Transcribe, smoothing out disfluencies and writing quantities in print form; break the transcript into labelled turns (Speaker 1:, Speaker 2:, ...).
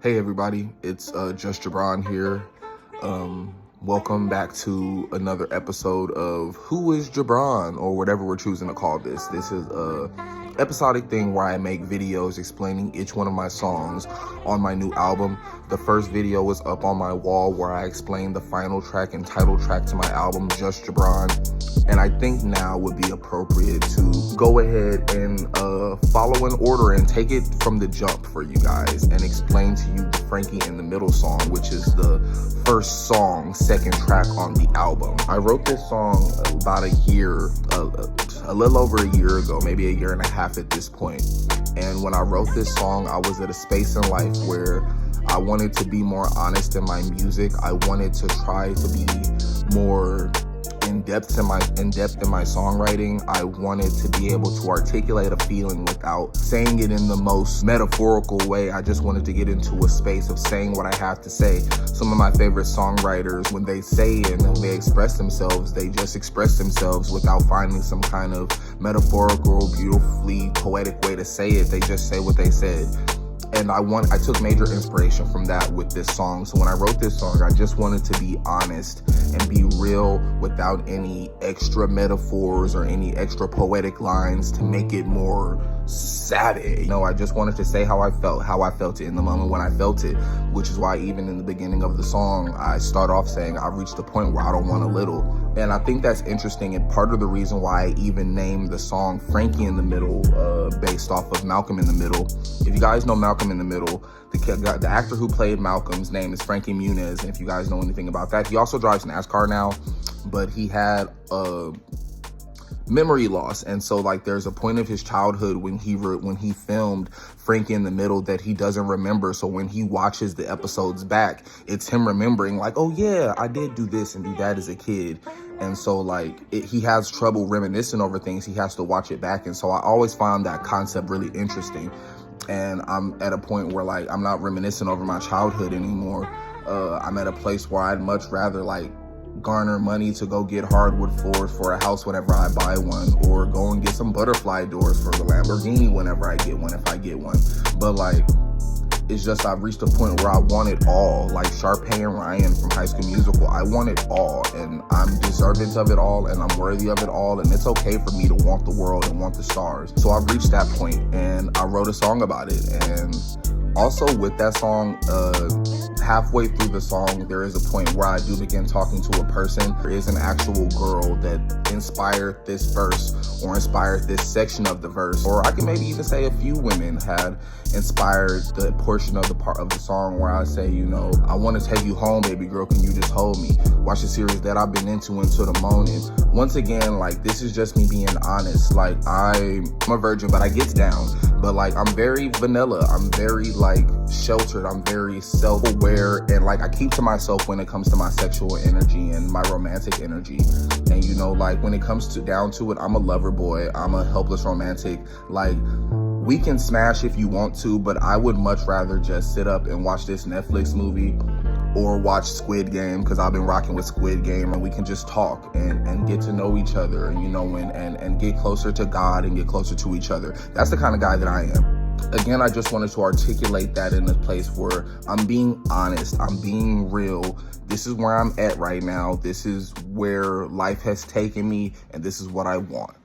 Speaker 1: Hey everybody, it's just Jabraun here. Welcome back to another episode of Who is Jabraun, or whatever we're choosing to call this. This is a episodic thing where I make videos explaining each one of my songs on my new album. The first video was up on my wall where I explained the final track and title track to my album, Just Jabraun. And I think now would be appropriate to go ahead and follow in order and take it from the jump for you guys and explain to you the Frankie in the Middle song, which is the first song, second track on the album. I wrote this song about a little over a year ago, maybe a year and a half at this point. And when I wrote this song, I was at a space in life where I wanted to be more honest in my music. I wanted to try to be more in depth in my songwriting. I wanted to be able to articulate a feeling without saying it in the most metaphorical way. I just wanted to get into a space of saying what I have to say. Some of my favorite songwriters, when they say and when they express themselves, they just express themselves without finding some kind of metaphorical, beautifully poetic way to say it. They just say what they said. And I took major inspiration from that with this song. So when I wrote this song, I just wanted to be honest and be real without any extra metaphors or any extra poetic lines to make it more savage. I just wanted to say how I felt it in the moment when I felt it, which is why even in the beginning of the song, I start off saying I've reached a point where I don't want a little. And I think that's interesting, and part of the reason why I even named the song Frankie in the Middle, based off of Malcolm in the Middle. If you guys know Malcolm in the Middle, the actor who played Malcolm's name is Frankie Muniz, and if you guys know anything about that, he also drives NASCAR now, but he had memory loss, and so there's a point of his childhood when he filmed Frankie in the Middle that he doesn't remember. So when he watches the episodes back, it's him remembering oh yeah, I did do this and do that as a kid. And so he has trouble reminiscing over things. He has to watch it back. And so I always found that concept really interesting. And I'm at a point where I'm not reminiscing over my childhood anymore. I'm at a place where I'd much rather garner money to go get hardwood floors for a house whenever I buy one, or go and get some butterfly doors for the Lamborghini whenever I get one, if I get one. But it's just I've reached a point where I want it all. Like Sharpay and Ryan from High School Musical, I want it all, and I'm deserving of it all, and I'm worthy of it all, and it's okay for me to want the world and want the stars. So I've reached that point, and I wrote a song about it. And also with that song, halfway through the song, there is a point where I do begin talking to a person. There is an actual girl that inspired this verse, or inspired this section of the verse, or I can maybe even say a few women had inspired the portion of the part of the song where I say, I want to take you home, baby girl, can you just hold me? Watch the series that I've been into until the morning. Once again, this is just me being honest. I'm a virgin, but I get down. But I'm very vanilla. I'm very sheltered. I'm very self-aware, and I keep to myself when it comes to my sexual energy and my romantic energy. And when it comes down to it, I'm a lover boy. I'm a helpless romantic. We can smash if you want to, but I would much rather just sit up and watch this Netflix movie or watch Squid Game, because I've been rocking with Squid Game, and we can just talk and get to know each other, and get closer to God and get closer to each other. That's the kind of guy that I am. Again, I just wanted to articulate that in a place where I'm being honest, I'm being real. This is where I'm at right now. This is where life has taken me, and this is what I want.